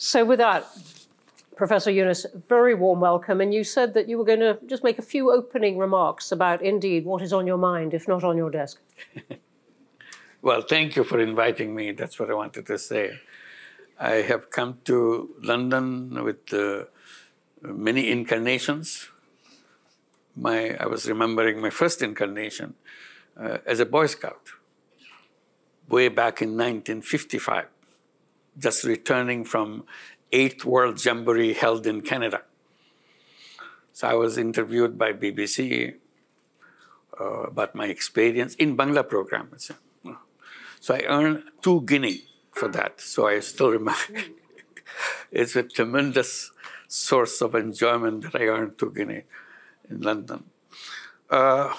So with that, Professor Yunus, very warm welcome. And you said that you were going to just make a few opening remarks about, indeed, what is on your mind, if not on your desk. Well, thank you for inviting me. That's what I wanted to say. I have come to London with many incarnations. I was remembering my first incarnation as a Boy Scout, way back in 1955, just returning from 8th World Jamboree held in Canada. So I was interviewed by BBC about my experience in Bangla program. So I earned 2 guinea for that. So I still remember. It's a tremendous source of enjoyment that I earned 2 guinea in London.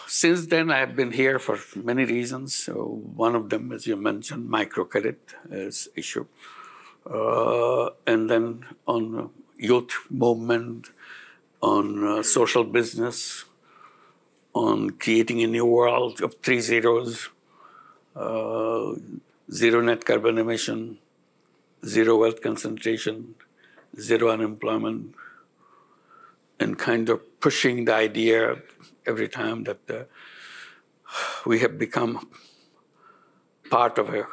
Since then, I have been here for many reasons. So one of them, as you mentioned, microcredit is issue. And then on youth movement, on social business, on creating a new world of 3 zeros, zero net carbon emission, zero wealth concentration, zero unemployment, and kind of pushing the idea every time that we have become part of a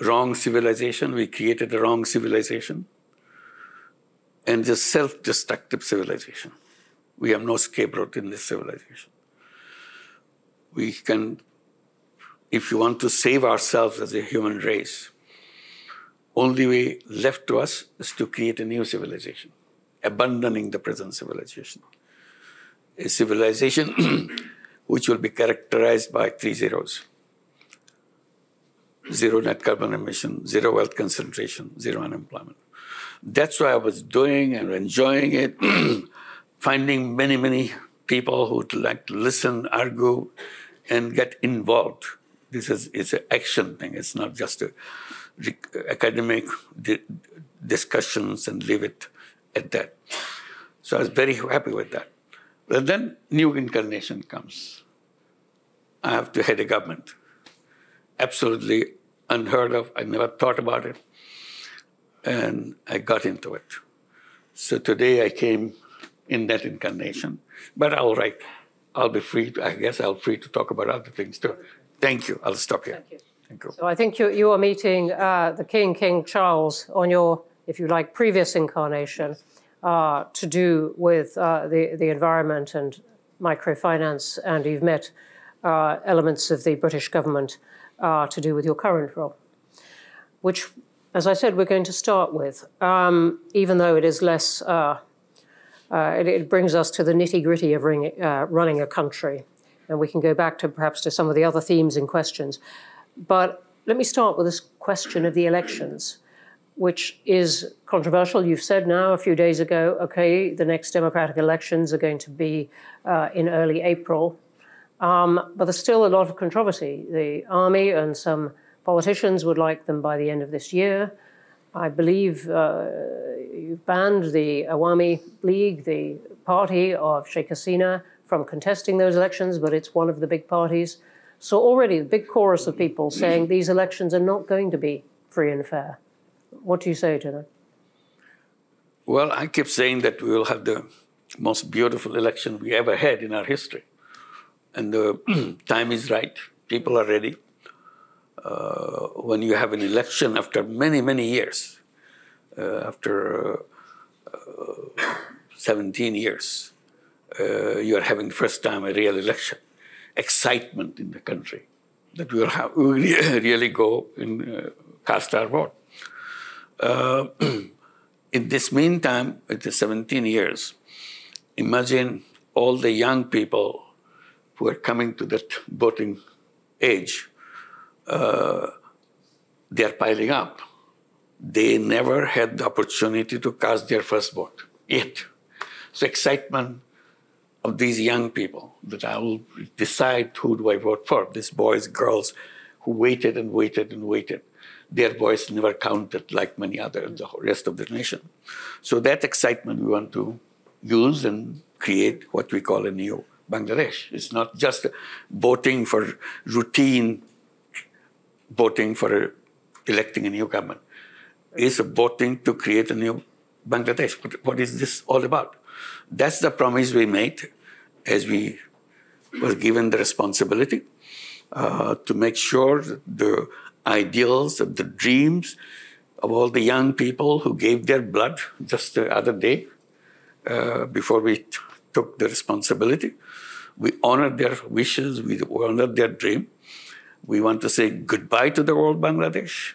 wrong civilization. We created a wrong civilization and just self-destructive civilization. We have no scapegoat in this civilization. We can, if you want to save ourselves as a human race, only way left to us is to create a new civilization, abandoning the present civilization. A civilization which will be characterized by 3 zeros. Zero net carbon emission, zero wealth concentration, zero unemployment. That's what I was doing and enjoying it, finding many, many people who would like to listen, argue, and get involved. It's an action thing. It's not just academic discussions and leave it at that. So I was very happy with that. But then new incarnation comes. I have to head a government. Absolutely unheard of. I never thought about it. And I got into it. So today I came in that incarnation. But all right, I'll be free. I guess I'll be free to talk about other things too. Thank you. I'll stop here. Thank you. Thank you. So I think you are meeting the King Charles on your, if you like, previous incarnation to do with the environment and microfinance, and you've met elements of the British government to do with your current role, which, as I said, we're going to start with, even though it is less, it brings us to the nitty-gritty of running a country, and we can go back to perhaps to some of the other themes and questions. But let me start with this question of the elections, which is controversial. You've said now a few days ago, okay, the next democratic elections are going to be in early April. But there's still a lot of controversy. The army and some politicians would like them by the end of this year. I believe you've banned the Awami League, the party of Sheikh Hasina, from contesting those elections, but it's one of the big parties. So already a big chorus of people saying these elections are not going to be free and fair. What do you say to that? Well, I keep saying that we will have the most beautiful election we ever had in our history. And the time is right. People are ready. When you have an election after many, many years, after 17 years, you are having first time a real election. Excitement in the country that we will really go and cast our vote. In this meantime, with the 17 years, imagine all the young people who are coming to that voting age. They are piling up. They never had the opportunity to cast their first vote yet. So excitement of these young people that I will decide who do I vote for. These boys, girls who waited and waited and waited. Their voice never counted like many other, the rest of the nation. So that excitement we want to use and create what we call a new Bangladesh. It's not just voting for routine, voting for electing a new government. is voting to create a new Bangladesh. What is this all about? That's the promise we made as we were given the responsibility to make sure that the ideals and the dreams of all the young people who gave their blood just the other day before we took the responsibility, we honored their wishes, we honored their dream. We want to say goodbye to the old Bangladesh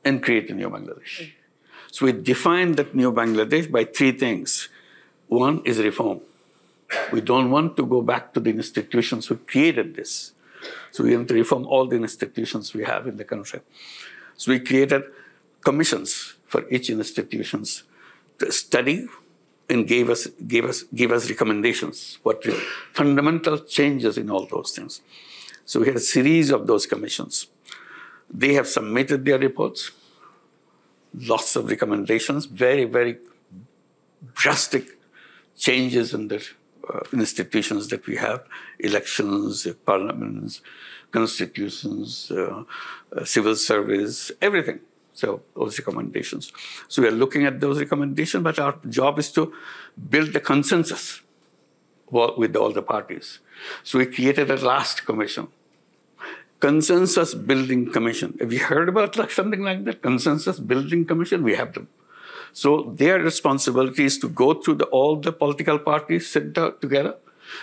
and create a new Bangladesh. So we defined that new Bangladesh by three things. One is reform. We don't want to go back to the institutions who created this. So we want to reform all the institutions we have in the country. So we created commissions for each institutions to study and give us recommendations, what the fundamental changes in all those things. So we had a series of those commissions. They have submitted their reports, lots of recommendations, very, very drastic changes in the institutions that we have, elections, parliaments, constitutions, civil service, everything. So those recommendations. So we are looking at those recommendations, but our job is to build a consensus with all the parties. So we created a last commission, Consensus Building Commission. Have you heard about something like that? Consensus Building Commission? We have them. So their responsibility is to go through all the political parties, sit down together,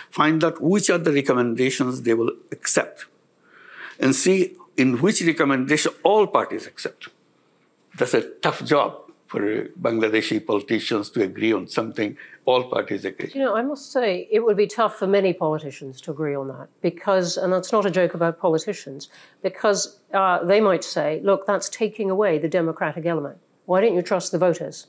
find out which are the recommendations they will accept, and see in which recommendation all parties accept. That's a tough job for Bangladeshi politicians to agree on something all parties agree. You know, I must say it would be tough for many politicians to agree on that because, and that's not a joke about politicians, because they might say, look, that's taking away the democratic element. Why don't you trust the voters?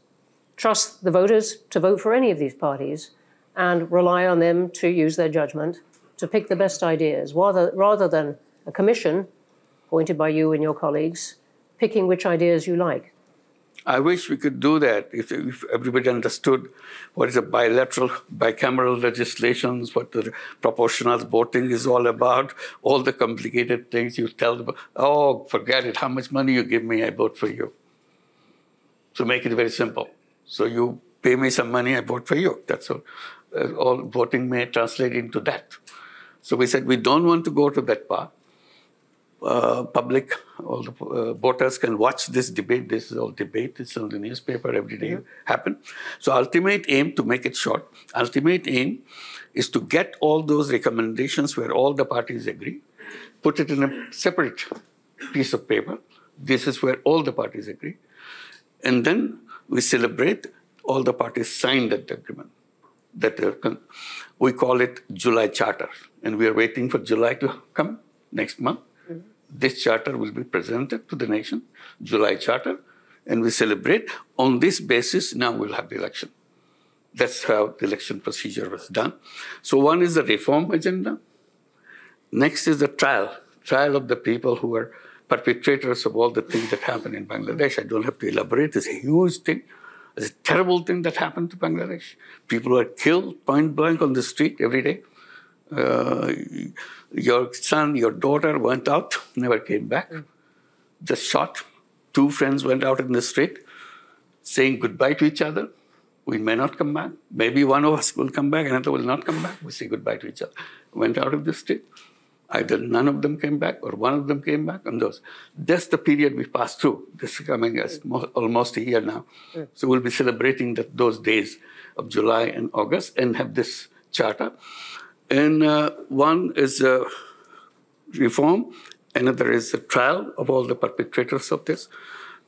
Trust the voters to vote for any of these parties and rely on them to use their judgment to pick the best ideas, rather than a commission appointed by you and your colleagues picking which ideas you like. I wish we could do that if everybody understood what is a bicameral legislations, what the proportional voting is all about, all the complicated things you tell them, oh, forget it, how much money you give me, I vote for you. So make it very simple. So you pay me some money, I vote for you. That's all. All voting may translate into that. So we said we don't want to go to that part. Public, all the voters can watch this debate. This is all debate. It's on the newspaper every day happen. So ultimate aim, to make it short, ultimate aim is to get all those recommendations where all the parties agree, put it in a separate piece of paper. This is where all the parties agree. And then we celebrate all the parties signed that agreement. We call it July Charter. And we are waiting for July to come next month. This charter will be presented to the nation, July Charter, and we celebrate. On this basis, now we'll have the election. That's how the election procedure was done. So one is the reform agenda. Next is the trial of the people who are perpetrators of all the things that happen in Bangladesh. I don't have to elaborate. It's a huge thing. It's a terrible thing that happened to Bangladesh. People are killed point blank on the street every day. Your son, your daughter went out, never came back, just shot. Two friends went out in the street saying goodbye to each other. We may not come back. Maybe one of us will come back, another will not come back. We say goodbye to each other. Went out of the street. Either none of them came back or one of them came back. And that's the period we passed through. This is coming as almost a year now. So we'll be celebrating those days of July and August and have this charter. And one is reform, another is the trial of all the perpetrators of this.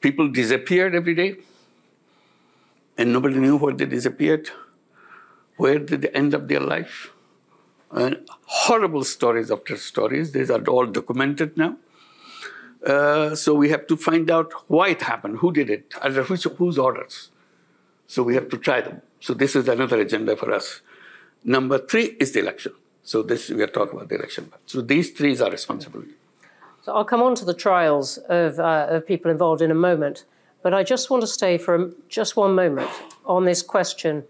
People disappeared every day, and nobody knew where they disappeared. Where did they end up their life? And horrible stories after stories. These are all documented now. So we have to find out why it happened, who did it, under whose orders. So we have to try them. So this is another agenda for us. Number 3 is the election. So we are talking about the election. So these 3 is our responsibility. So I'll come on to the trials of people involved in a moment, but I just want to stay for just one moment on this question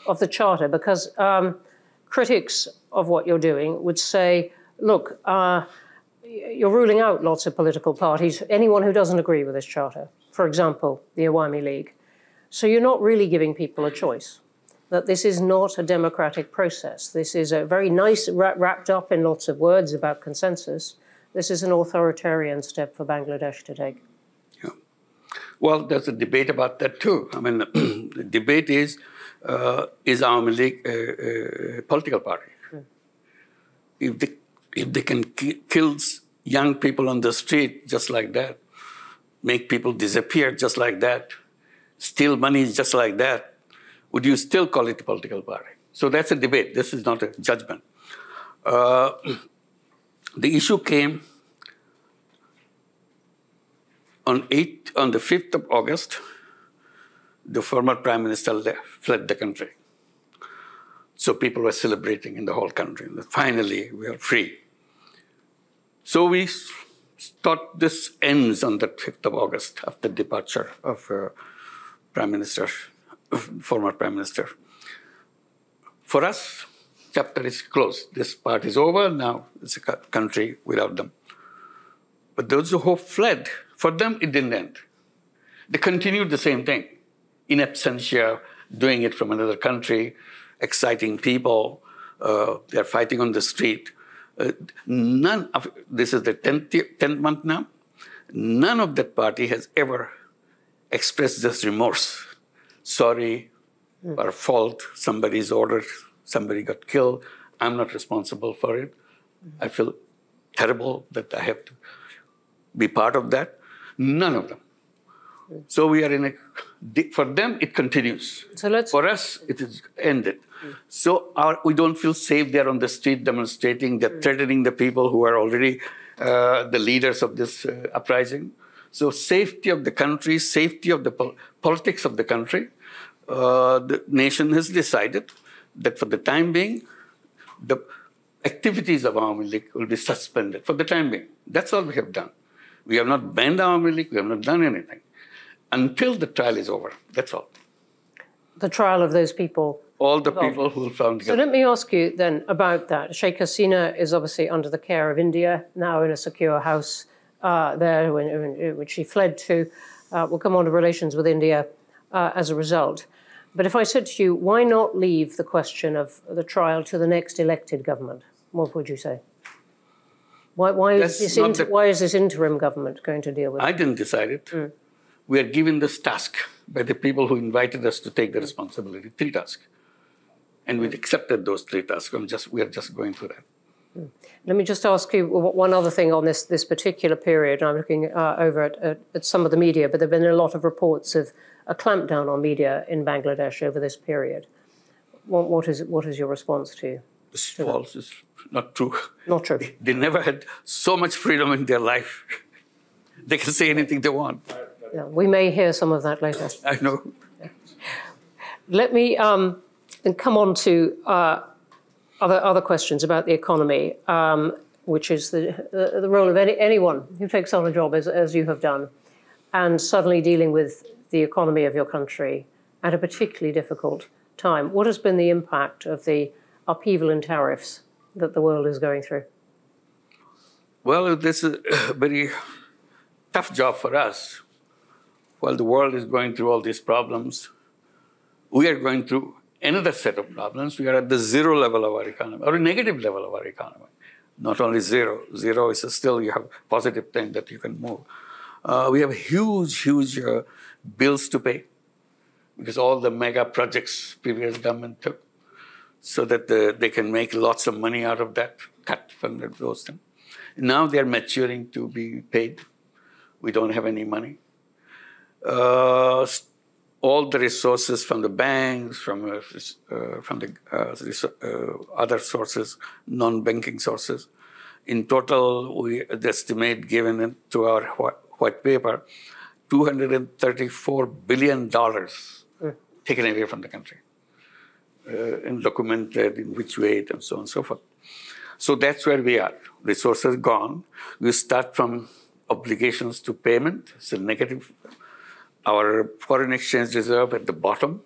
of the Charter, because critics of what you're doing would say, look, you're ruling out lots of political parties, anyone who doesn't agree with this Charter, for example, the Awami League. So you're not really giving people a choice, that this is not a democratic process. This is a very nice, wrapped up in lots of words about consensus. This is an authoritarian step for Bangladesh to take. Yeah. Well, there's a debate about that too. I mean, the debate is Awami League a political party? If they can kill young people on the street just like that, make people disappear just like that, steal money just like that, would you still call it a political party? So that's a debate. This is not a judgment. The issue came on the 5th of August, the former Prime Minister fled the country. So people were celebrating in the whole country. Finally, we are free. So we thought this ends on the 5th of August after departure of former Prime Minister. For us, chapter is closed. This part is over. Now it's a country without them. But those who fled, for them it didn't end. They continued the same thing, in absentia, doing it from another country, exciting people. They're fighting on the street. This is the 10th month now. None of that party has ever expressed this remorse. Sorry, our fault, somebody's ordered, somebody got killed. I'm not responsible for it. I feel terrible that I have to be part of that. None of them. So we are for them, it continues. So for us, it is ended. So we don't feel safe there on the street demonstrating. They're threatening the people who are already the leaders of this uprising. So safety of the country, safety of the politics of the country, the nation has decided that for the time being, the activities of Awami League will be suspended for the time being. That's all we have done. We have not banned Awami League, we have not done anything. Until the trial is over, that's all. The trial of those people? All the people who found guilty. So let me ask you then about that. Sheikh Hasina is obviously under the care of India, now in a secure house there, which she fled to. Will come on to relations with India as a result. But if I said to you, why not leave the question of the trial to the next elected government? What would you say? Why is this interim government going to deal with it? I didn't decide it. We are given this task by the people who invited us to take the responsibility, 3 tasks. And we accepted those 3 tasks. We are just going through that. Let me just ask you one other thing on this particular period. I'm looking over at some of the media, but there have been a lot of reports of a clampdown on media in Bangladesh over this period. What is your response to? It's false. It's not true. Not true. They never had so much freedom in their life. They can say anything they want. Yeah, we may hear some of that later. I know. Yeah. Let me come on to other questions about the economy, which is the role of anyone who takes on a job as you have done, and suddenly dealing with the economy of your country at a particularly difficult time. What has been the impact of the upheaval in tariffs that the world is going through? Well, this is a very tough job for us. While the world is going through all these problems, we are going through another set of problems. We are at the 0 level of our economy, or a negative level of our economy. Not only 0. 0 is still, you have positive thing that you can move. We have huge bills to pay because all the mega projects previous government took, so that they can make lots of money out of that, cut from those things. Now they're maturing to be paid. We don't have any money. All the resources from the banks, from the other sources, non-banking sources. In total, we estimate, given to our white paper, $234 billion taken away from the country, and documented in which way, and so on and so forth. So that's where we are. Resources gone. We start from obligations to payment. It's a negative. Our foreign exchange reserve at the bottom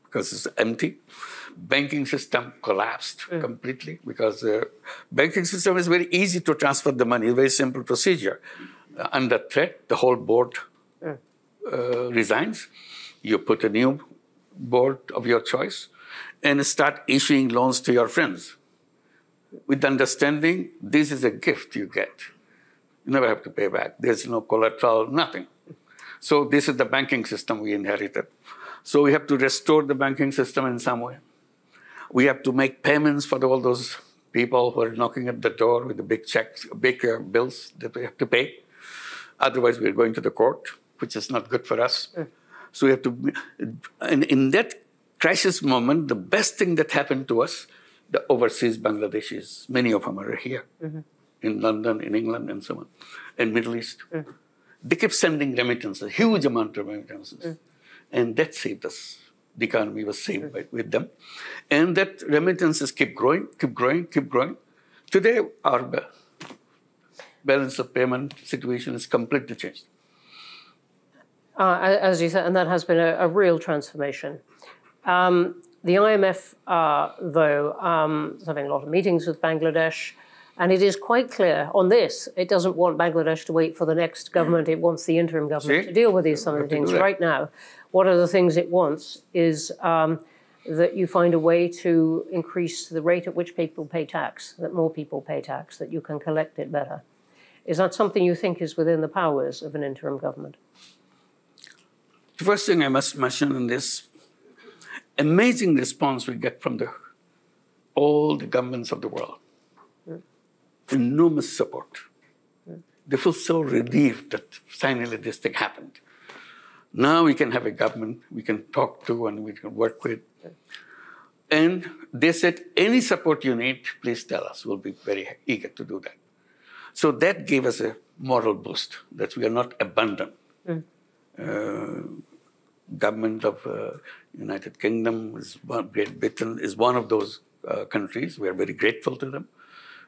because it's empty. Banking system collapsed completely because the banking system is very easy to transfer the money, very simple procedure. Under threat, the whole board resigns, you put a new board of your choice and start issuing loans to your friends with the understanding this is a gift you get. You never have to pay back. There's no collateral, nothing. So this is the banking system we inherited. So we have to restore the banking system in some way. We have to make payments for all those people who are knocking at the door with the big checks, big bills that we have to pay. Otherwise, we're going to the court, which is not good for us. So we have to, and in that crisis moment, the best thing that happened to us, the overseas Bangladeshis, many of them are here, in London, in England, and so on, and Middle East. They kept sending remittances, huge amount of remittances. And that saved us. The economy was saved with them. And that remittances keep growing, keep growing, keep growing. Today, our balance of payment situation is completely changed. As you said, and that has been a real transformation. The IMF, though, is having a lot of meetings with Bangladesh, and it is quite clear on this, it doesn't want Bangladesh to wait for the next government. It wants the interim government to deal with these some of the things right now. One of the things it wants is that you find a way to increase the rate at which people pay tax, that more people pay tax, that you can collect it better. Is that something you think is within the powers of an interim government? The first thing I must mention in this, amazing response we get from all the governments of the world. Enormous support. They feel so relieved that finally this thing happened. Now we can have a government we can talk to and we can work with. And they said, any support you need, please tell us. We'll be very eager to do that. So that gave us a moral boost, that we are not abandoned. Government of United Kingdom, Great Britain is one of those countries. We are very grateful to them.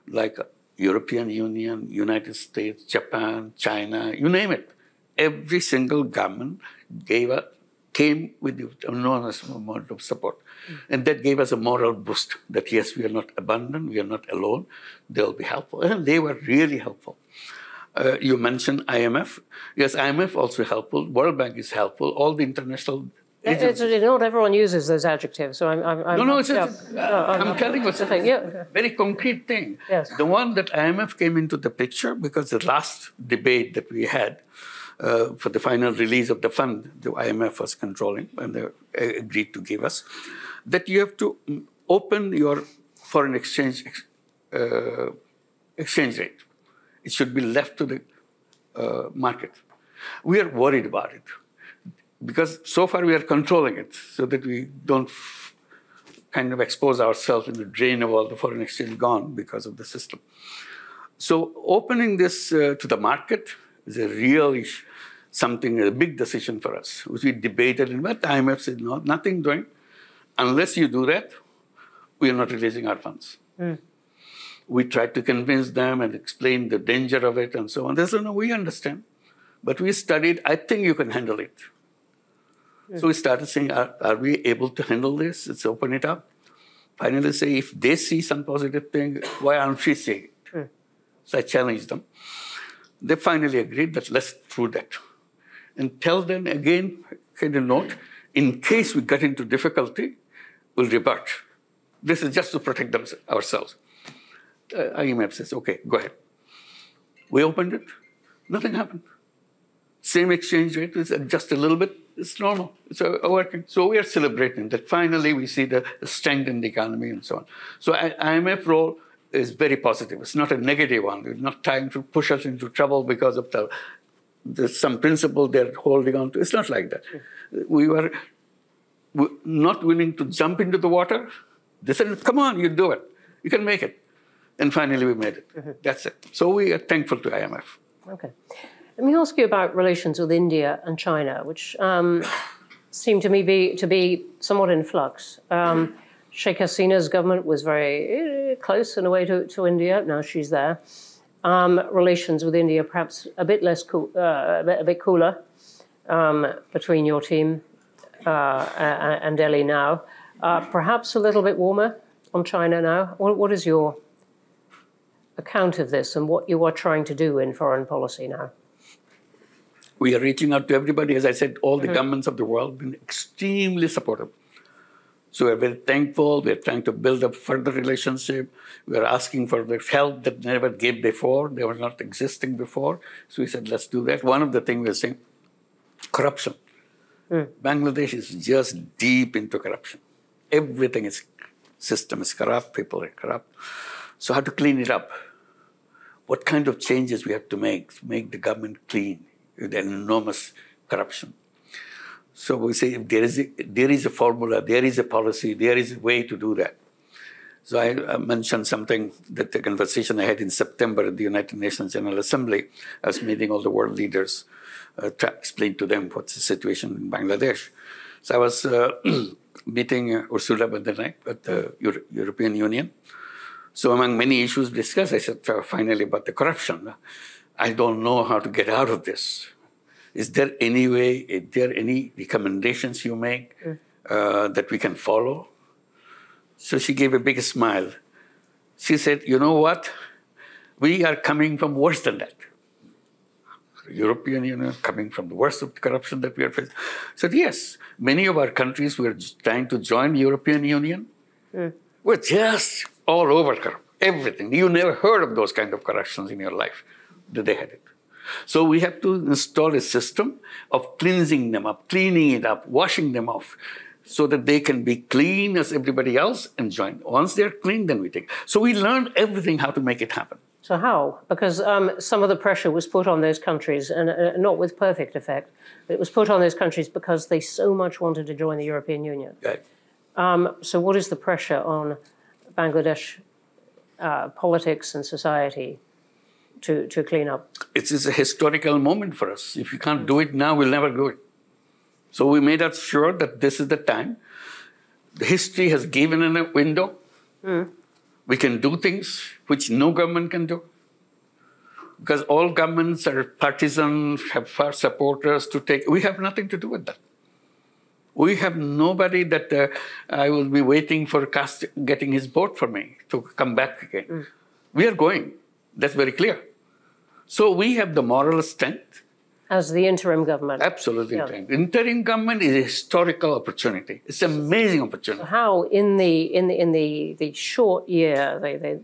Like European Union, United States, Japan, China, you name it. Every single government came with an enormous amount of support. And that gave us a moral boost that, yes, we are not abandoned, we are not alone, they'll be helpful. And they were really helpful. You mentioned IMF. Yes, IMF also helpful. World Bank is helpful. All the international agencies. Not everyone uses those adjectives, so I'm telling you, it's a very concrete thing. Yes. The one that IMF came into the picture because the last debate that we had for the final release of the fund, the IMF was controlling, and they agreed to give us, that you have to open your foreign exchange rate. It should be left to the market. We are worried about it because so far we are controlling it so that we don't kind of expose ourselves in the drain of all the foreign exchange gone because of the system. So opening this to the market is a real issue, a big decision for us, which we debated, and but the IMF said, no, nothing doing. Unless you do that, we are not releasing our funds. We tried to convince them and explain the danger of it and so on. They said, no, we understand. But we studied, I think you can handle it. So we started saying, are we able to handle this? Let's open it up. Finally say, if they see some positive thing, why aren't we seeing it? So I challenged them. They finally agreed that let's do that. And tell them again, kind of note, in case we get into difficulty, we'll revert. This is just to protect ourselves. IMF says, okay, go ahead. We opened it, nothing happened. Same exchange rate, is just a little bit, it's normal, it's working. So we are celebrating that finally we see the strength in the economy and so on. So IMF role is very positive. It's not a negative one. It's not trying to push us into trouble because of some principle they're holding on to. It's not like that. We were not willing to jump into the water. They said, come on, you do it. You can make it. And finally we made it. That's it. So we are thankful to IMF. Okay. Let me ask you about relations with India and China, which seem to me to be somewhat in flux. Sheikh Hasina's government was very close in a way to India. Now she's there. Relations with India perhaps a bit less cool, a bit cooler between your team and Delhi now. Perhaps a little bit warmer on China now. What is your account of this and what you are trying to do in foreign policy now? We are reaching out to everybody. As I said, all the governments of the world have been extremely supportive. So we're very thankful. We're trying to build a further relationship. We're asking for the help that never gave before. They were not existing before. So we said, let's do that. One of the things we're saying, corruption. Bangladesh is just deep into corruption. Everything is, system is corrupt, people are corrupt. So how to clean it up? What kind of changes we have to make the government clean with enormous corruption? So we say if there is a formula, there is a policy, there is a way to do that. So I mentioned something that the conversation I had in September at the United Nations General Assembly. I was meeting all the world leaders to explain to them what's the situation in Bangladesh. So I was meeting Ursula von der Leyen at the European Union. So among many issues discussed, I said finally about the corruption. I don't know how to get out of this. Is there any way, is there any recommendations you make that we can follow? So she gave a big smile. She said, you know what? We are coming from worse than that. European Union coming from the worst of the corruption that we are facing. So yes, many of our countries were trying to join the European Union. We're just all over corrupt, everything. You never heard of those kind of corruptions in your life. They had it. So we have to install a system of cleansing them up, cleaning it up, washing them off, so that they can be clean as everybody else and join. Once they're clean, then we take. So we learned everything how to make it happen. So how? Because some of the pressure was put on those countries, and not with perfect effect, but it was put on those countries because they so much wanted to join the European Union. Right. So what is the pressure on Bangladesh politics and society to clean up? It is a historical moment for us. If you can't do it now, we'll never do it. So we made us sure that this is the time. The history has given in a window. We can do things which no government can do. Because all governments are partisan, have far supporters to take. We have nothing to do with that. We have nobody that I will be waiting for getting his vote for me to come back again. We are going. That's very clear. So we have the moral strength. As the interim government. Absolutely. Yeah. Interim government is a historical opportunity. It's an amazing opportunity. How in the short year, the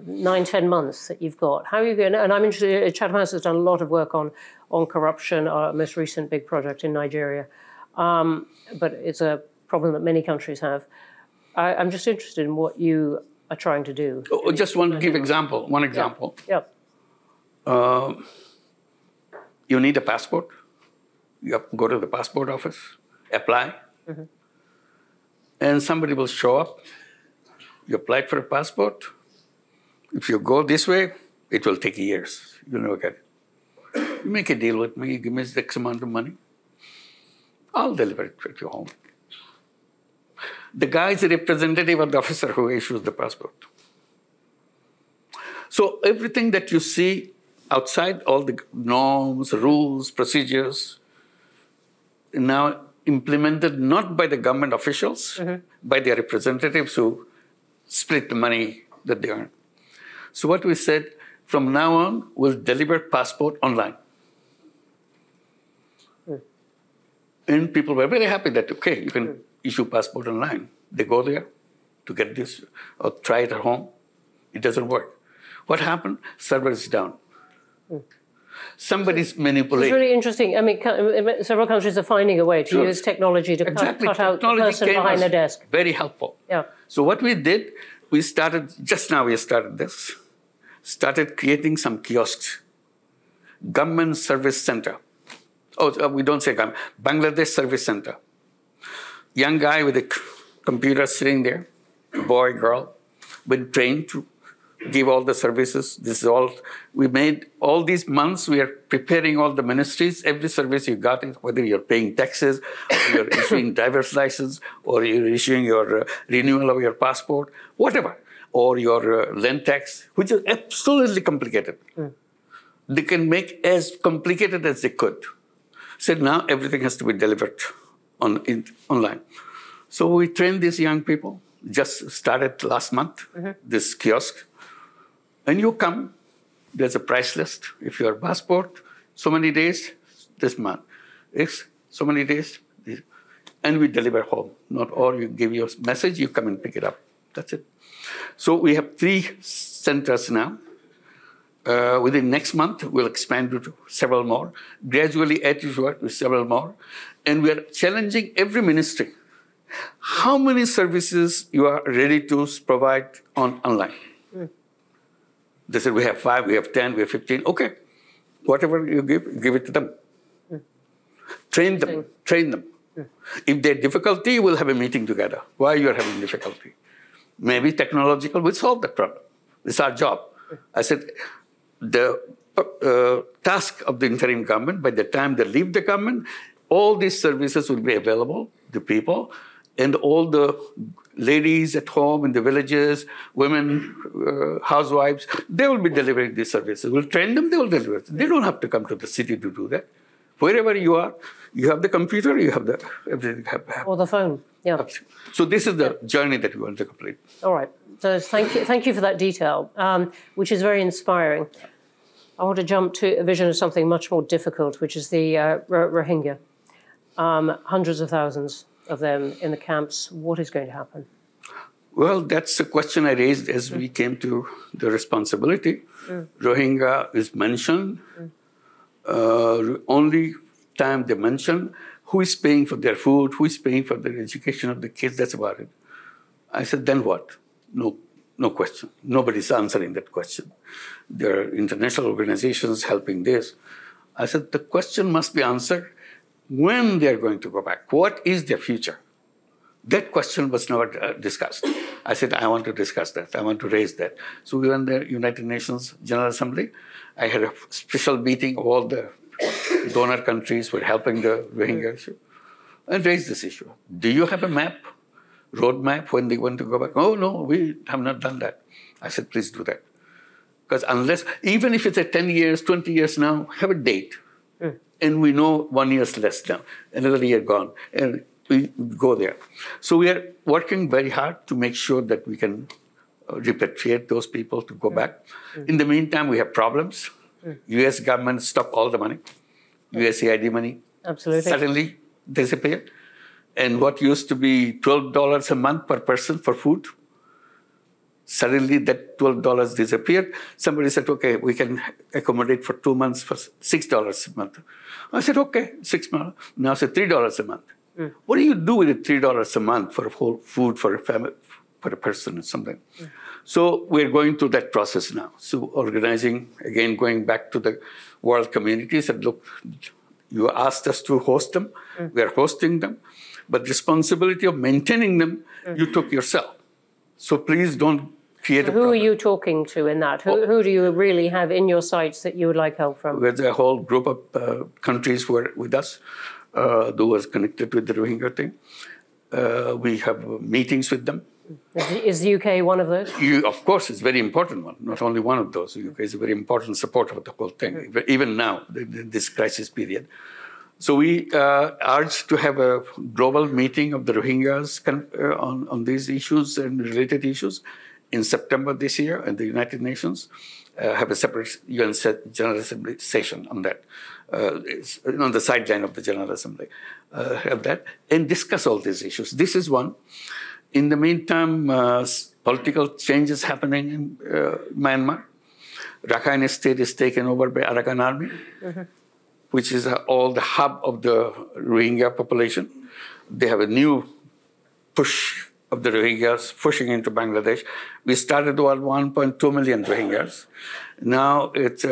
9-10 months that you've got, how are you going? And I'm interested. Chatham House has done a lot of work on corruption. Our most recent big project in Nigeria, but it's a problem that many countries have. I'm just interested in what you are trying to do. Just one example. One example. Yeah. You need a passport. You have to go to the passport office, apply, and somebody will show up. You applied for a passport. If you go this way, it will take years. You'll never get it. You make a deal with me, you give me X amount of money, I'll deliver it to your home. The guy is a representative of the officer who issues the passport. So everything that you see outside, all the norms, rules, procedures, now implemented not by the government officials, by their representatives who split the money that they earn. So what we said, from now on, we'll deliver passport online. And people were very happy that, okay, you can issue passport online. They go there to get this or try it at home. It doesn't work. What happened? Server is down. Somebody's manipulating. It's really interesting. I mean, several countries are finding a way to use technology to cut out the person behind the desk. Very helpful. Yeah. So what we did, we started, just now we started this, started creating some kiosks. Government Service Center. Oh, we don't say government. Bangladesh Service Center. Young guy with a computer sitting there, boy, girl, been trained to give all the services. This is all, we made all these months, we are preparing all the ministries, every service you got, whether you're paying taxes, or you're issuing driver's license, or you're issuing your renewal of your passport, whatever, or your land tax, which is absolutely complicated. They can make as complicated as they could. So now everything has to be delivered online. So we trained these young people, just started last month, this kiosk. And you come, there's a price list. If your passport, so many days, this month. It's so many days, and we deliver home. Not all, you give your message, you come and pick it up. That's it. So we have 3 centers now. Within next month, we'll expand to several more. Gradually add to several more. And we are challenging every ministry. How many services you are ready to provide online? They said, we have 5, we have 10, we have 15. Okay, whatever you give it to them. Train them, train them. If there's difficulty, we'll have a meeting together. Why you are having difficulty? Maybe technological will solve that problem. It's our job. I said, the task of the interim government, by the time they leave the government, all these services will be available to people, and all the ladies at home in the villages, women, housewives, they will be delivering these services. We'll train them, they will deliver it. They don't have to come to the city to do that. Wherever you are, you have the computer, you have the everything. Or the phone, yeah. So this is the journey that we want to complete. All right. So thank you for that detail, which is very inspiring. I want to jump to a vision of something much more difficult, which is the Rohingya. Hundreds of thousands of them in the camps. What is going to happen? Well, that's a question I raised as we came to the responsibility. Rohingya is mentioned. Only time they mention who is paying for their food, who is paying for their education of the kids, that's about it. I said, then what? No question. Nobody's answering that question. There are international organizations helping this. I said, the question must be answered when they're going to go back. What is their future? That question was never discussed. I said, I want to discuss that. I want to raise that. So we went to the United Nations General Assembly. I had a special meeting of all the donor countries who were helping the Rohingya issue, and raised this issue. Do you have a map, road map, when they want to go back? Oh, no, we have not done that. I said, please do that. Because unless, even if it's a 10 years, 20 years now, have a date. And we know 1 year less now, another year gone, and we go there. So we are working very hard to make sure that we can repatriate those people to go back. In the meantime, we have problems. U.S. government stopped all the money. USAID money suddenly disappeared. And what used to be $12 a month per person for food, suddenly that $12 disappeared. Somebody said, okay, we can accommodate for 2 months for $6 a month. I said, okay, 6 months. Now it's $3 a month. What do you do with $3 a month for whole food for a family, for a person or something? So we're going through that process now. So organizing, again, going back to the world community, said, look, you asked us to host them. We are hosting them. But responsibility of maintaining them, you took yourself. So please don't create a problem. Who are you talking to in that? Who do you really have in your sights that you would like help from? There's a whole group of countries who are with us, who was connected with the Rohingya thing. We have meetings with them. Is the UK one of those? Of course, it's a very important one. Not only one of those. The UK is a very important supporter of the whole thing, even now, this crisis period. So we urge to have a global meeting of the Rohingyas on these issues and related issues in September this year at the United Nations. Have a separate UN General Assembly session on that, on the sideline of the General Assembly. Have that and discuss all these issues. This is one. In the meantime, political changes happening in Myanmar. Rakhine State is taken over by Arakan Army, which is all the hub of the Rohingya population. They have a new push of the Rohingyas pushing into Bangladesh. We started with 1.2 million Rohingyas. Now it's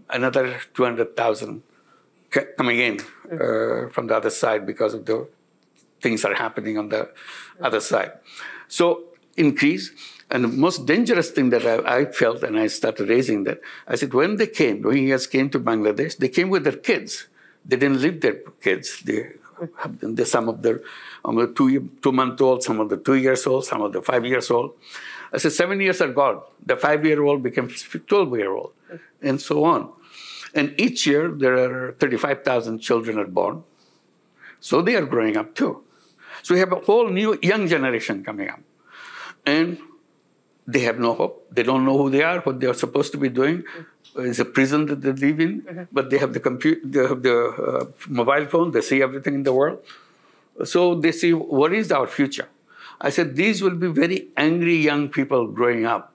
another 200,000 coming in from the other side because of the things are happening on the other side. So increase. And the most dangerous thing that I felt, and I started raising that, I said, when they came, Rohingyas came to Bangladesh, they came with their kids. They didn't leave their kids. Some of the 2-month-old, some of the 2 years old, some of the 5 years old. I said, 7 years are gone. The 5-year-old became 12-year-old, and so on. And each year, there are 35,000 children are born. So they are growing up too. So we have a whole new young generation coming up. And they have no hope. They don't know who they are, what they are supposed to be doing. It's a prison that they live in, but they have the computer, they have the mobile phone, they see everything in the world. So they see, what is our future? I said, these will be very angry young people growing up.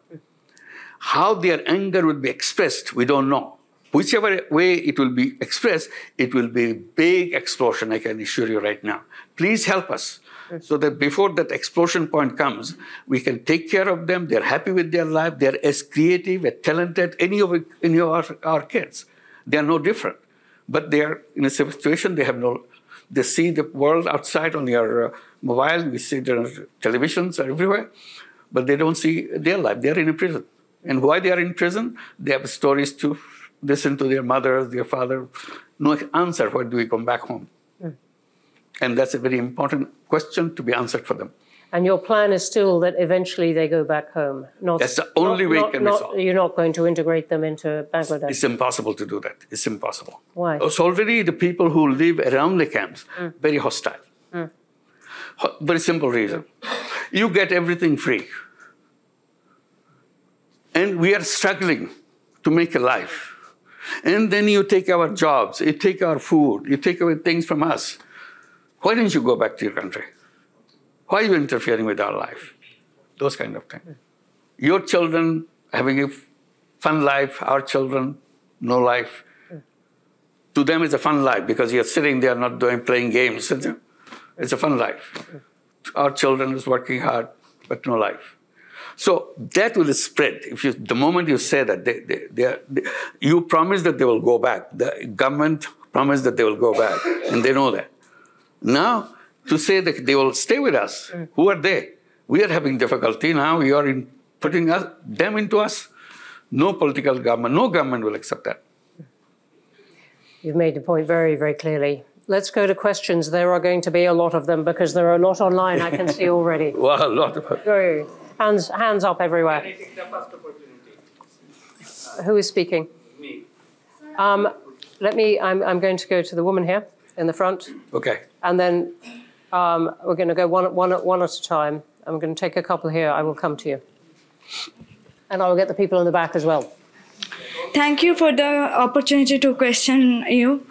How their anger will be expressed, we don't know. Whichever way it will be expressed, it will be a big explosion, I can assure you right now. Please help us so that before that explosion point comes, we can take care of them, they're happy with their life, they're as creative, as talented, any of our kids. They are no different. But they are in a situation, they see the world outside on your mobile, we see their televisions everywhere, but they don't see their life. They're in a prison. And why they are in prison? They have stories to listen to their mothers, their father. No answer, why do we come back home? And that's a very important question to be answered for them. And your plan is still that eventually they go back home? That's the only way it can be solved. You're not going to integrate them into Bangladesh? It's impossible to do that. It's impossible. Why? It's already the people who live around the camps, very hostile. Very simple reason. You get everything free. And we are struggling to make a life. And then you take our jobs, you take our food, you take away things from us. Why didn't you go back to your country? Why are you interfering with our life? Those kind of things. Your children having a fun life, our children, no life. To them, it's a fun life because you're sitting there not playing games. It's a fun life. Our children is working hard, but no life. So that will spread. The moment you say that, you promise that they will go back. The government promised that they will go back, and they know that. Now, to say that they will stay with us, who are they? We are having difficulty now. You are putting them into us. No political government, no government will accept that. You've made the point very, very clearly. Let's go to questions. There are going to be a lot of them because there are a lot online, I can see already. Well, a lot of them. Hands up everywhere. Can I take the first opportunity? Who is speaking? Me. I'm going to go to the woman here in the front. Okay. And then we're going to go one at a time. I'm going to take a couple here. I will come to you. And I will get the people in the back as well. Thank you for the opportunity to question you.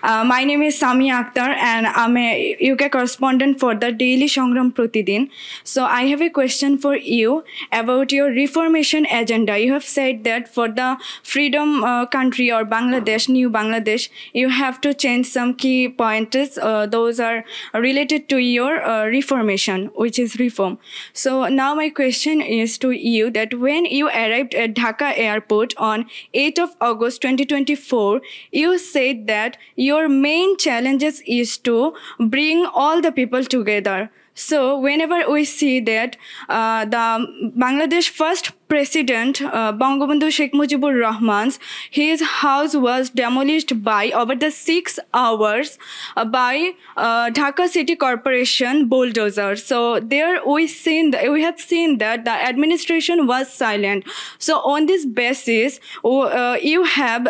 My name is Sami Akhtar and I'm a UK correspondent for the Daily Sangram Pratidin. So I have a question for you about your reformation agenda. You have said that for the freedom country or Bangladesh, new Bangladesh, you have to change some key pointers. Those are related to your reformation, which is reform. So now my question is to you that when you arrived at Dhaka airport on 8th of August 2024, you said that your main challenges is to bring all the people together. So whenever we see that the Bangladesh first President Bangabandhu Sheikh Mujibur Rahman's, his house was demolished by over the 6 hours by Dhaka City Corporation bulldozer. So there we have seen that the administration was silent. So on this basis, you have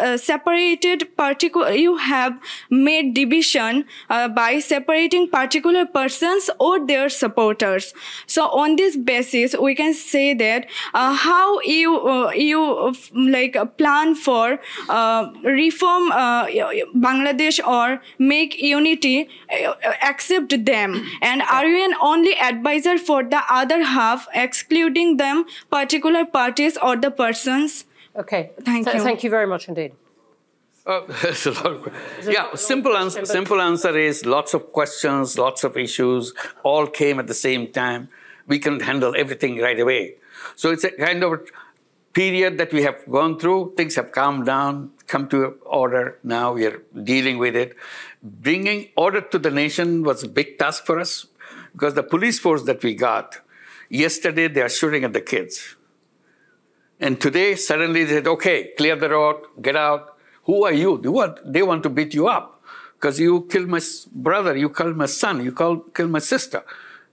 you have made division by separating particular persons or their supporters. So on this basis, we can say that how you plan for reform Bangladesh or make unity, accept them, and are you an only advisor for the other half, excluding them particular parties or the persons? Okay, thank you. Thank you very much indeed. There's a lot of questions. Yeah, simple answer is lots of questions, lots of issues, all came at the same time. We can handle everything right away. So it's a kind of a period that we have gone through. Things have calmed down, come to order. Now we are dealing with it. Bringing order to the nation was a big task for us because the police force that we got, yesterday they are shooting at the kids. And today, suddenly they said, okay, clear the road, get out. Who are you? They want to beat you up because you killed my brother, you killed my son, you killed my sister.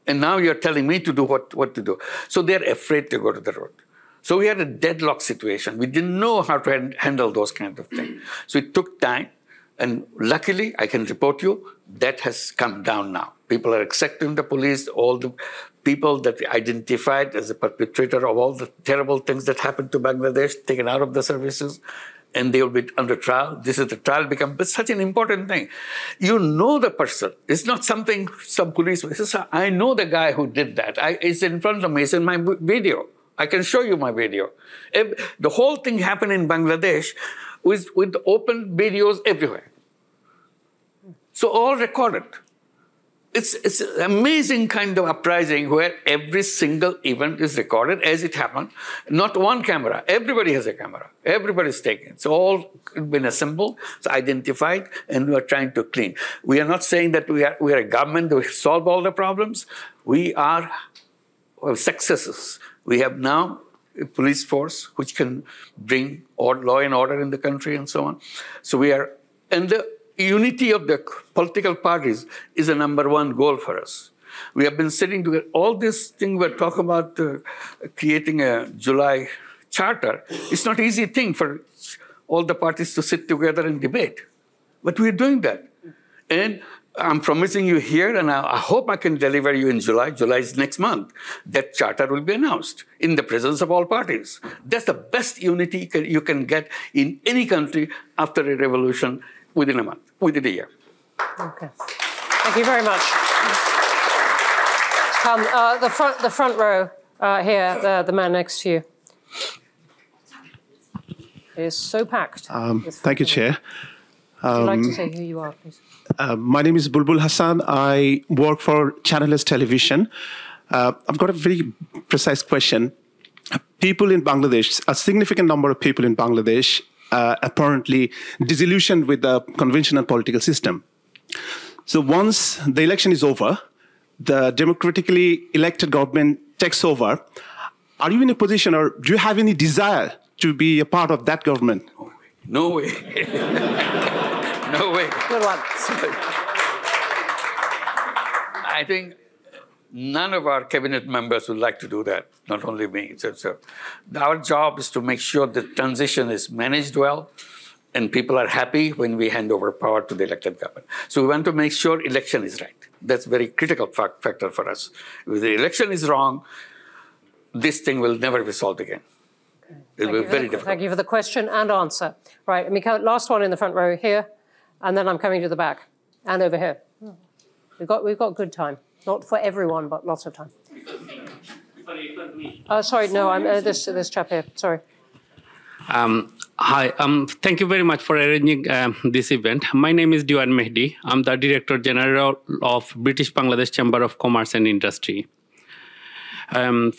And now you're telling me to do what to do. So they're afraid to go to the road. So we had a deadlock situation. We didn't know how to handle those kind of things. So it took time. And luckily, I can report you, that has come down now. People are accepting the police, all the people that we identified as the perpetrator of all the terrible things that happened to Bangladesh, taken out of the services, and they will be under trial. This is the trial become such an important thing. You know the person. It's not something some police says, I know the guy who did that. It's in front of me. It's in my video. I can show you my video. The whole thing happened in Bangladesh with open videos everywhere. So all recorded. It's an amazing kind of uprising where every single event is recorded as it happened. Not one camera. Everybody has a camera. Everybody's taking it. It's all been assembled, it's identified, and we are trying to clean. We are not saying that we are a government that will solve all the problems. We are successes. We have now a police force which can bring law and order in the country and so on. So we are, and the unity of the political parties is a #1 goal for us. We have been sitting together. All this thing we're talking about creating a July charter. It's not an easy thing for all the parties to sit together and debate. But we're doing that. And I'm promising you here, and I hope I can deliver you in July. July is next month. That charter will be announced in the presence of all parties. That's the best unity you can get in any country after a revolution within a month, within a year. Okay. Thank you very much. The front row here, the man next to you. It is so packed. Thank you, Chair. Would you like to say who you are, please? My name is Bulbul Hassan. I work for Channel S Television. I've got a very precise question. People in Bangladesh, a significant number of people in Bangladesh, apparently disillusioned with the conventional political system. So once the election is over, the democratically elected government takes over. Are you in a position, or do you have any desire to be a part of that government? No way. No way. Good one. I think none of our cabinet members would like to do that, not only me. So our job is to make sure the transition is managed well and people are happy when we hand over power to the elected government. So we want to make sure election is right. That's a very critical factor for us. If the election is wrong, this thing will never be solved again. It will be very difficult. Thank you for the question and answer. Right, let me count. Last one in the front row here, and then I'm coming to the back and over here. We've got good time. Not for everyone, but lots of time. Sorry, no, I'm this chap here. Sorry. Hi, thank you very much for arranging this event. My name is ড.ইউন Mehdi. I'm the Director General of British Bangladesh Chamber of Commerce and Industry.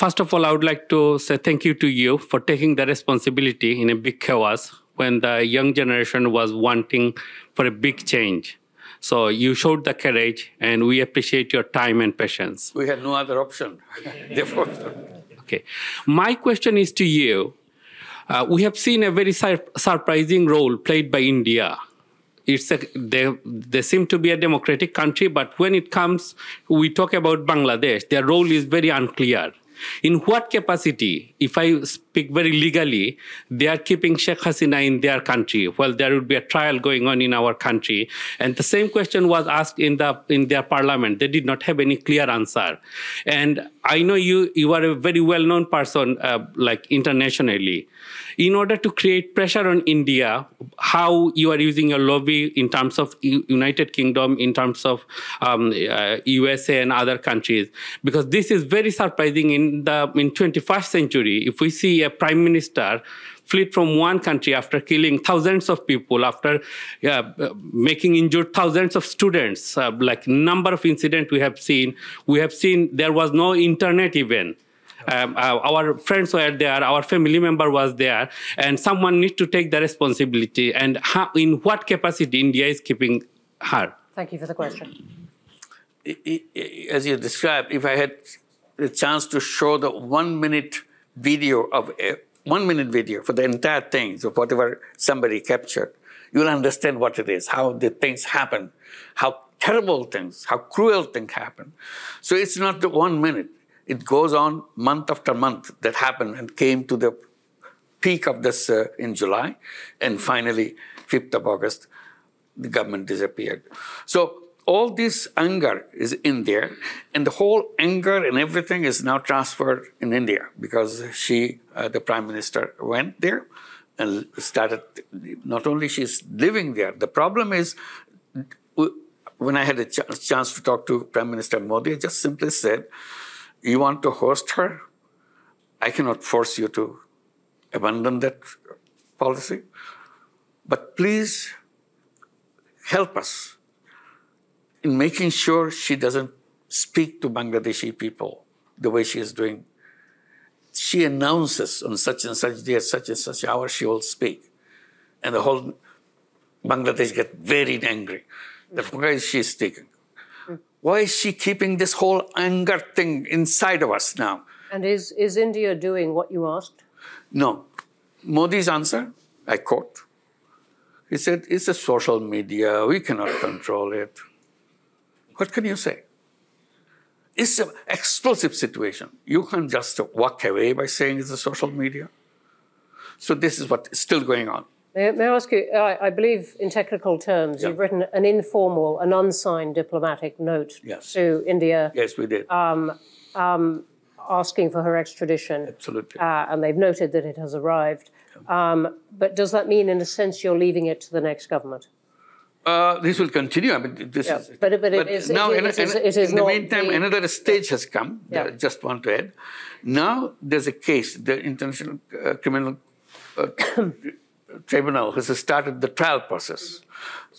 First of all, I would like to say thank you to you for taking the responsibility in a big chaos when the young generation was wanting for a big change. So you showed the courage, and we appreciate your time and patience. We had no other option. Okay. My question is to you. We have seen a very surprising role played by India. They seem to be a democratic country, but when it comes, we talk about Bangladesh, their role is very unclear. In what capacity, if I speak very legally, they are keeping Sheikh Hasina in their country? Well, there would be a trial going on in our country. And the same question was asked in their parliament. They did not have any clear answer. And I know you are a very well-known person, like internationally. In order to create pressure on India, how you are using your lobby in terms of United Kingdom, in terms of USA and other countries, because this is very surprising in 21st century. If we see a prime minister fled from one country after killing thousands of people, after making injured thousands of students, like number of incidents we have seen there was no internet even. Our friends were there, our family member was there, and someone needs to take the responsibility. And in what capacity India is keeping her? Thank you for the question. As you described, if I had the chance to show the 1 minute video for the entire thing, so whatever somebody captured, you'll understand what it is, how the things happen, how terrible things, how cruel things happen. So it's not the 1 minute. It goes on month after month that happened and came to the peak of this in July. And finally, 5th of August, the government disappeared. So all this anger is in there, and the whole anger and everything is now transferred in India because she, the Prime Minister, went there and started, not only she's living there, the problem is, when I had a chance to talk to Prime Minister Modi, I just simply said, you want to host her? I cannot force you to abandon that policy, but please help us in making sure she doesn't speak to Bangladeshi people the way she is doing. She announces on such and such day, such and such hour, she will speak. And the whole Bangladesh gets very angry. That why is she speaking? Why is she keeping this whole anger thing inside of us now? And is India doing what you asked? No. Modi's answer, I quote, he said, it's a social media, we cannot control it. What can you say? It's an explosive situation. You can't just walk away by saying it's a social media. So this is what is still going on. May I ask you, I believe in technical terms, you've written an informal, an unsigned diplomatic note to India. Yes, we did. Asking for her extradition. Absolutely. And they've noted that it has arrived. But does that mean, in a sense, you're leaving it to the next government? This will continue. I mean, this is. But it is now, in the meantime, another stage has come. I just want to add. Now there's a case. The International Criminal Tribunal has started the trial process.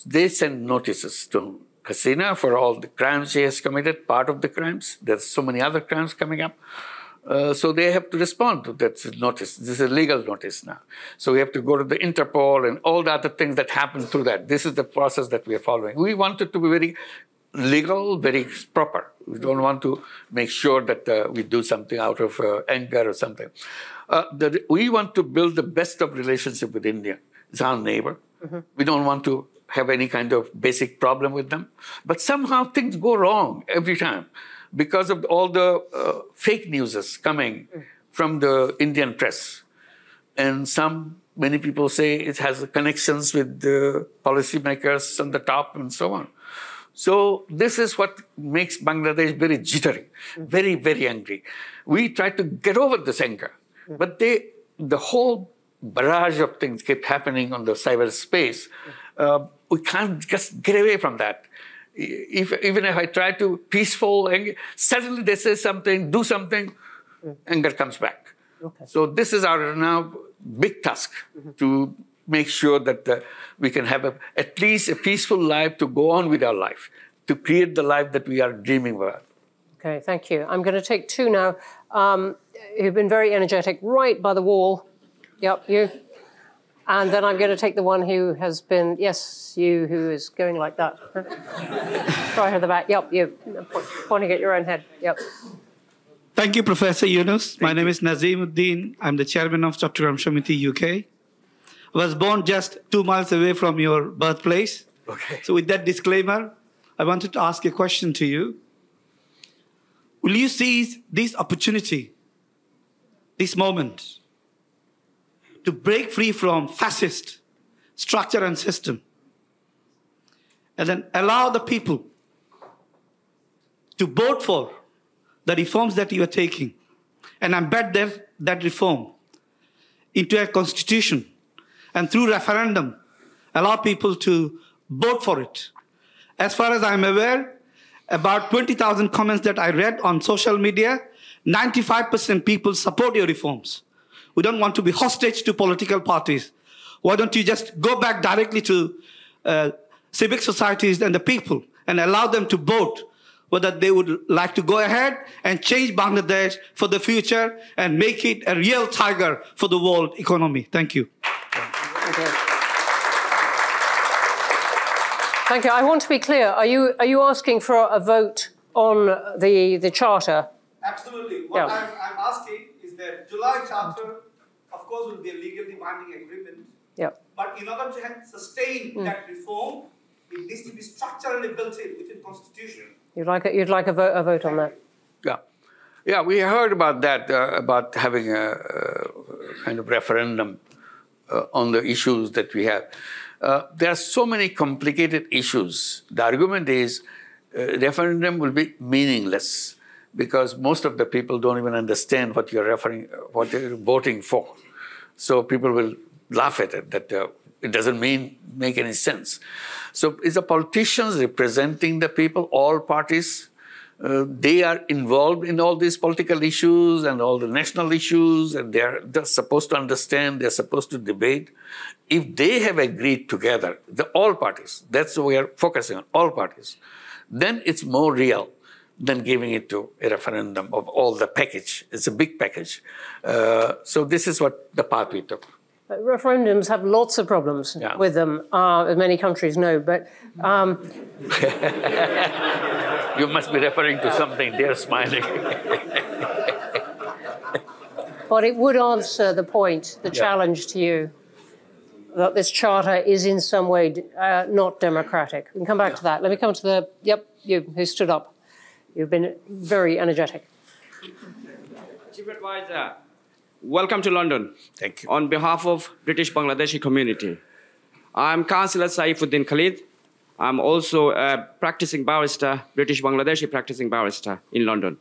They send notices to Hasina for all the crimes she has committed, part of the crimes. There's so many other crimes coming up. So they have to respond to that notice. This is a legal notice now. So we have to go to the Interpol and all the other things that happen through that. This is the process that we are following. We want it to be very legal, very proper. We don't want to make sure that we do something out of anger or something. We want to build the best of relationship with India. It's our neighbor. We don't want to have any kind of basic problem with them. But somehow things go wrong every time because of all the fake news coming from the Indian press. And many people say it has connections with the policymakers on the top and so on. So this is what makes Bangladesh very jittery, very, very angry. We try to get over this anger, but the whole barrage of things kept happening on the cyberspace. We can't just get away from that. Even if I try to peaceful, suddenly they say something, do something, anger comes back. Okay. So this is our now big task to make sure that we can have at least a peaceful life to go on with our life, to create the life that we are dreaming about. Okay, thank you. I'm going to take two now. You've been very energetic, right by the wall. Yep, you. And then I'm going to take the one who has been, yes, you, who is going like that. Right at the back. Yep, you. Pointing at your own head. Yep. Thank you, Professor Yunus. My name is Nazimuddin. I'm the chairman of Chattogram Samiti, UK. I was born just 2 miles away from your birthplace. Okay. So with that disclaimer, I wanted to ask a question to you. Will you seize this opportunity, this moment, to break free from fascist structure and system, and then allow the people to vote for the reforms that you are taking and embed that reform into a constitution, and through referendum, allow people to vote for it? As far as I'm aware, about 20,000 comments that I read on social media, 95% people support your reforms. We don't want to be hostage to political parties. Why don't you just go back directly to civic societies and the people and allow them to vote whether they would like to go ahead and change Bangladesh for the future and make it a real tiger for the world economy. Thank you. Okay. Thank you. I want to be clear. Are you asking for a vote on the charter? Absolutely. What I'm asking is that July charter, of course, will be a legally binding agreement. Yep. But in order to sustain that reform, it needs to be structurally built in within the Constitution. You'd like a vote on that? Yeah. Yeah, we heard about that, about having a kind of referendum on the issues that we have. there are so many complicated issues. The argument is referendum will be meaningless because most of the people don't even understand what you're voting for. So people will laugh at it, that it doesn't make any sense. So it's the politicians representing the people, all parties. They are involved in all these political issues and all the national issues, and they're supposed to understand, they're supposed to debate. If they have agreed together, all parties, that's what we are focusing on, all parties, then it's more real than giving it to a referendum of all the package. It's a big package. So this is what the path we took. Referendums have lots of problems with them, as many countries know, but... You must be referring to something, they're smiling. But it would answer the point, the challenge to you, that this charter is in some way not democratic. We can come back to that. Let me come to the, you who stood up. You've been very energetic. Chief Advisor, welcome to London. Thank you. On behalf of British Bangladeshi community, I'm Councillor Saifuddin Khalid. I'm also a practicing barrister, British Bangladeshi practicing barrister in London.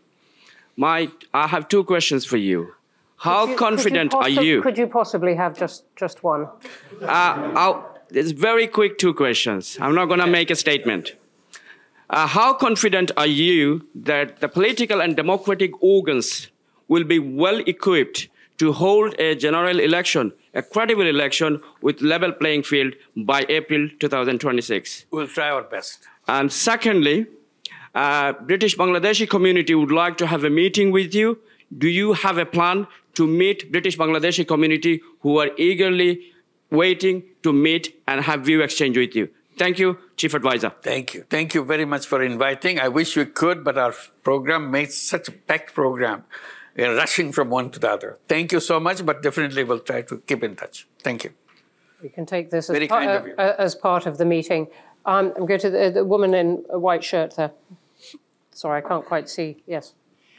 I have two questions for you. How confident are you? Could you possibly have just one? It's very quick two questions. I'm not going to make a statement. How confident are you that the political and democratic organs will be well equipped to hold a general election, a credible election with level playing field by April 2026? We'll try our best. And secondly, British Bangladeshi community would like to have a meeting with you. Do you have a plan to meet British Bangladeshi community who are eagerly waiting to meet and have view exchange with you? Thank you, Chief Advisor. Thank you. Thank you very much for inviting. I wish we could, but our program makes such a packed program. We're rushing from one to the other. Thank you so much, but definitely we'll try to keep in touch. Thank you. We can take this as part of the meeting. I'm going to the woman in a white shirt there. Sorry, I can't quite see. Yes.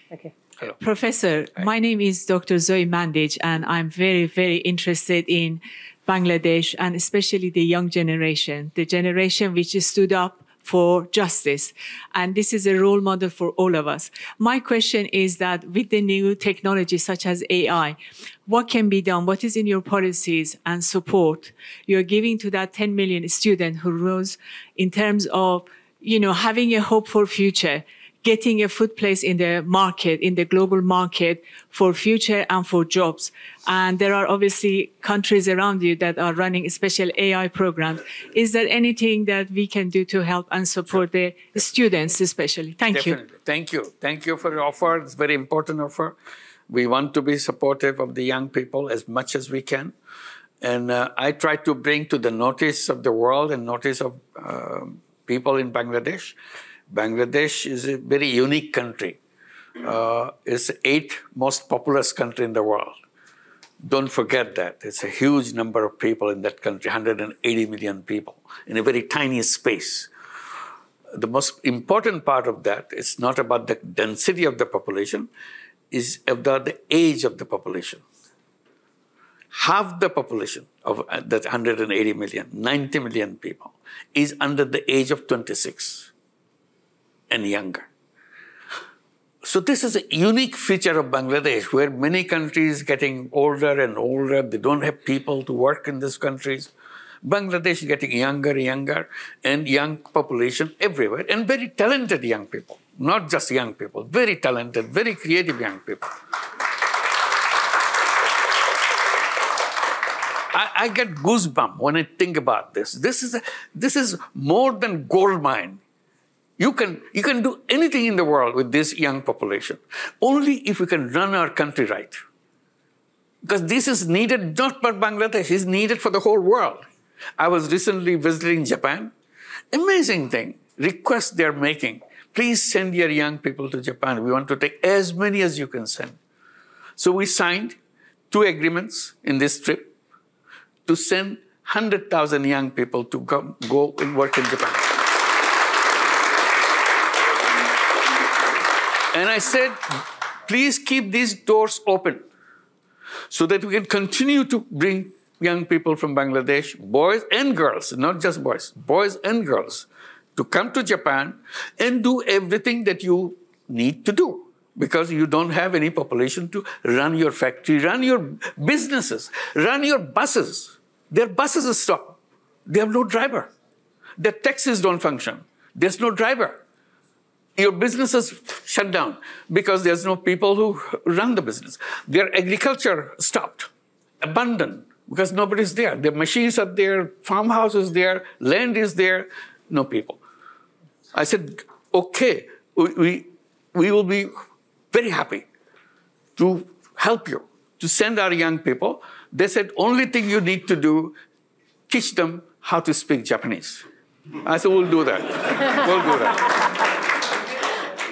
Thank you. Hello. Professor, my name is Dr. Zoe Mandage, and I'm very, very interested in Bangladesh and especially the young generation, the generation which stood up for justice. And this is a role model for all of us. My question is that with the new technology such as AI, what can be done? What is in your policies and support you're giving to that 10 million student who rose in terms of, having a hope for future, getting a foot place in the market, in the global market for future and for jobs. And there are obviously countries around you that are running special AI programs. Is there anything that we can do to help and support the students especially? Thank you. Thank you. Thank you for your offer. It's a very important offer. We want to be supportive of the young people as much as we can. And I try to bring to the notice of the world and notice of people in Bangladesh. Bangladesh is a very unique country. It's the 8th most populous country in the world. Don't forget that. It's a huge number of people in that country, 180 million people, in a very tiny space. The most important part of that is not about the density of the population, is about the age of the population. Half the population of that 180 million, 90 million people, is under the age of 26. And younger. So this is a unique feature of Bangladesh, where many countries getting older and older, they don't have people to work in these countries. Bangladesh is getting younger and younger, and young population everywhere, and very talented young people. Not just young people, very talented, very creative young people. I get goosebumps when I think about this. This is more than gold mine. You can do anything in the world with this young population, only if we can run our country right. Because this is needed not for Bangladesh, it's needed for the whole world. I was recently visiting Japan. Amazing thing, requests they're making. Please send your young people to Japan. We want to take as many as you can send. So we signed 2 agreements in this trip to send 100,000 young people to go and work in Japan. And I said, please keep these doors open so that we can continue to bring young people from Bangladesh, boys and girls, not just boys and girls, to come to Japan and do everything that you need to do, because you don't have any population to run your factory, run your businesses, run your buses. Their buses are stopped. They have no driver. Their taxis don't function. There's no driver. Your business is shut down because there's no people who run the business. Their agriculture stopped, abandoned, because nobody's there. Their machines are there, farmhouse is there, land is there, no people. I said, okay, we will be very happy to help you, to send our young people. They said, only thing you need to do, teach them how to speak Japanese. I said, we'll do that. We'll do that.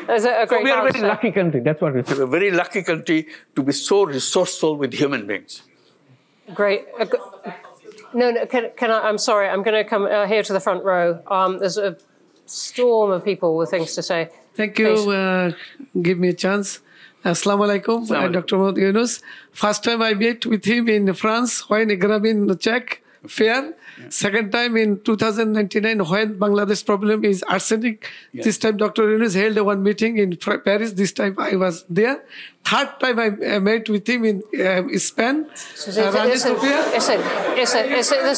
That's a great We are a answer. very lucky country. That's what we say. We're a very lucky country to be so resourceful with human beings. Great. No, can I? I'm sorry. I'm going to come here to the front row. There's a storm of people with things to say. Thank you. Give me a chance. Assalamu alaikum, Dr. Mohammad Yunus. First time I met with him in France when Grameen Czech fair. Second time in 2099 when Bangladesh problem is arsenic. Yes. This time Dr. Yunus held one meeting in Paris. This time I was there. Third time I met with him in Spain. This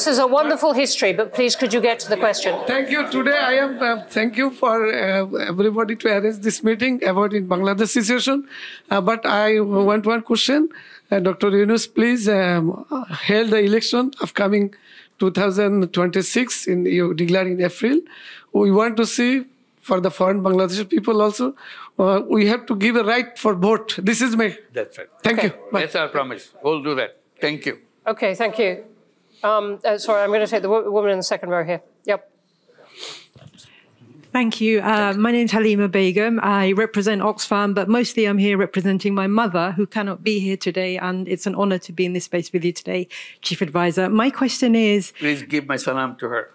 is a wonderful history, but please could you get to the question? Thank you. Today I am, thank you for everybody to arrange this meeting about in Bangladesh situation. But I want one question. Dr. Yunus, please hold the election upcoming 2026 you declare in April. We want to see for the foreign Bangladeshi people also, we have to give a right for vote. This is my... That's right. Thank you. Bye. That's our promise. We'll do that. Thank you. Okay, thank you. Sorry, I'm going to take the woman in the second row here. Yep. Thank you. My name is Halima Begum. I represent Oxfam, but mostly I'm here representing my mother, who cannot be here today, and it's an honor to be in this space with you today, Chief Advisor. My question is... Please give my salam to her.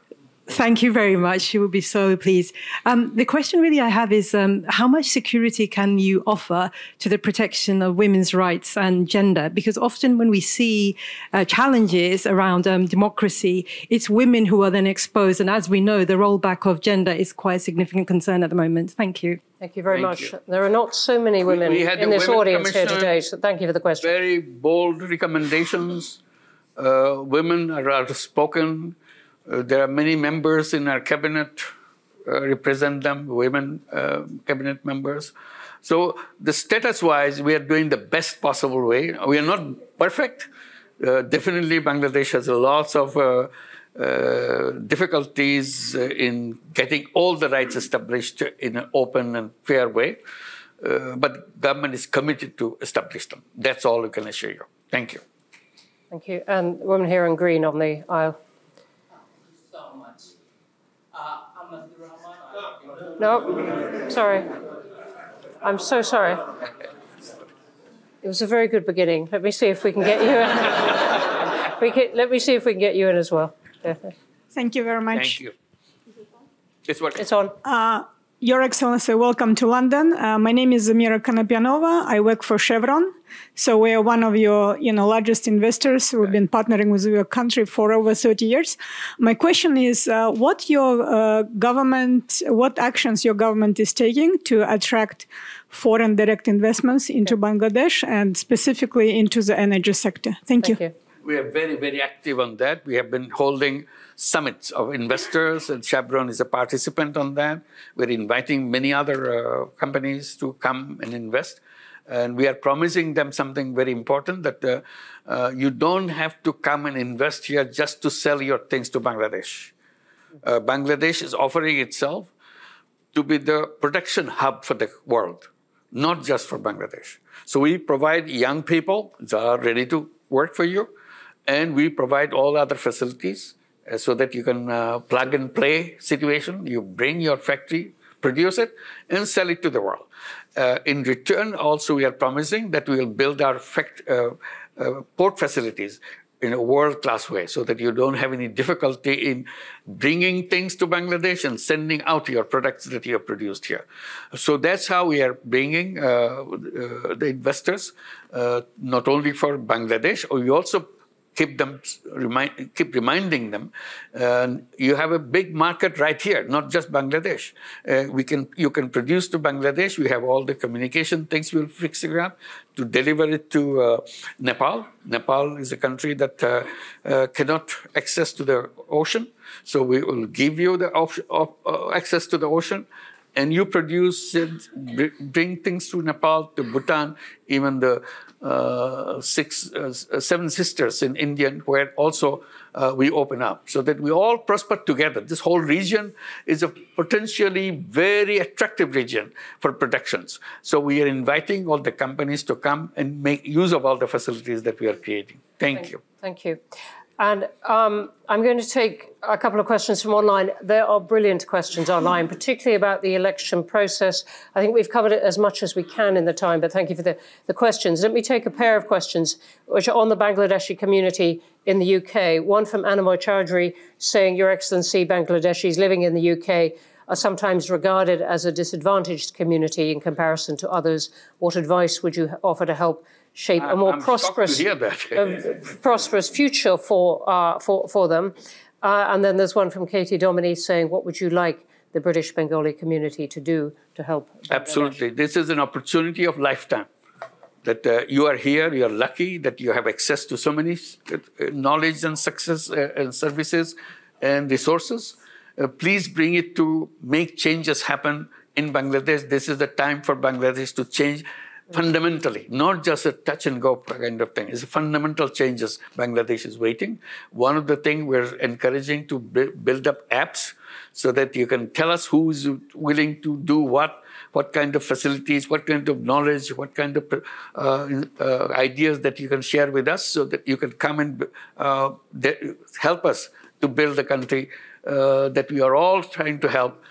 Thank you very much. She will be so pleased. The question really I have is, how much security can you offer to the protection of women's rights and gender? Because often when we see challenges around democracy, it's women who are then exposed. And as we know, the rollback of gender is quite a significant concern at the moment. Thank you. Thank you very much. There are not so many women in this audience here today, so thank you for the question. Very bold recommendations. Women are outspoken. There are many members in our cabinet, represent them, women cabinet members. So the status-wise, we are doing the best possible way. We are not perfect. Definitely Bangladesh has lots of difficulties in getting all the rights established in an open and fair way. But government is committed to establish them. That's all we can assure you. Thank you. Thank you. And the woman here in green on the aisle. No, sorry. I'm so sorry. It was a very good beginning. Let me see if we can get you in. Let me see if we can get you in as well. Yeah. Thank you very much. Thank you. It's working. It's on. Your Excellency, welcome to London. My name is Zamira Konopianova. I work for Chevron. So we are one of your largest investors. We've been partnering with your country for over 30 years. My question is, what actions your government is taking to attract foreign direct investments into Bangladesh and specifically into the energy sector? Thank you. We are very, very active on that. We have been holding summits of investors, and Chevron is a participant on that. We're inviting many other companies to come and invest. And we are promising them something very important, that you don't have to come and invest here just to sell your things to Bangladesh. Bangladesh is offering itself to be the production hub for the world, not just for Bangladesh. So we provide young people that are ready to work for you, and we provide all other facilities so that you can plug and play situation. You bring your factory, produce it, and sell it to the world. In return, also, we are promising that we will build our port facilities in a world-class way so that you don't have any difficulty in bringing things to Bangladesh and sending out your products that you have produced here. So that's how we are bringing the investors, not only for Bangladesh, we also keep reminding them, you have a big market right here, not just Bangladesh. You can produce to Bangladesh. We have all the communication things we'll fix it up to deliver it to Nepal. Nepal is a country that cannot access to the ocean. So we will give you the access to the ocean. And you produce, bring things to Nepal, to Bhutan, even the Seven Sisters in India, where also we open up, so that we all prosper together. This whole region is a potentially very attractive region for productions. So we are inviting all the companies to come and make use of all the facilities that we are creating. Thank you. Thank you. And I'm going to take a couple of questions from online. There are brilliant questions online, particularly about the election process. I think we've covered it as much as we can in the time, but thank you for the questions. Let me take a pair of questions which are on the Bangladeshi community in the UK. One from Anamoy Chowdhury saying, Your Excellency, Bangladeshis living in the UK are sometimes regarded as a disadvantaged community in comparison to others. What advice would you offer to help shape a more prosperous future for them? And then there's one from Katie Domini saying, what would you like the British Bengali community to do to help Bangladesh? Absolutely. This is an opportunity of lifetime. That you are here, you are lucky that you have access to so many knowledge and success and services and resources. Please bring it to make changes happen in Bangladesh. This is the time for Bangladesh to change fundamentally, not just a touch and go kind of thing. It's fundamental changes Bangladesh is waiting. One of the things we're encouraging to build up apps so that you can tell us who is willing to do what kind of facilities, what kind of knowledge, what kind of ideas that you can share with us so that you can come and help us to build the country that we are all trying to help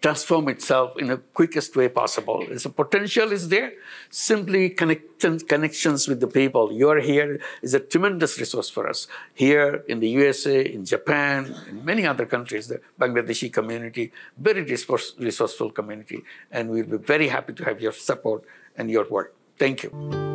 transform itself in the quickest way possible. The potential is there. Simply connections with the people. You are here is a tremendous resource for us. Here in the USA, in Japan, in many other countries, the Bangladeshi community, very resourceful community. And we'll be very happy to have your support and your work. Thank you.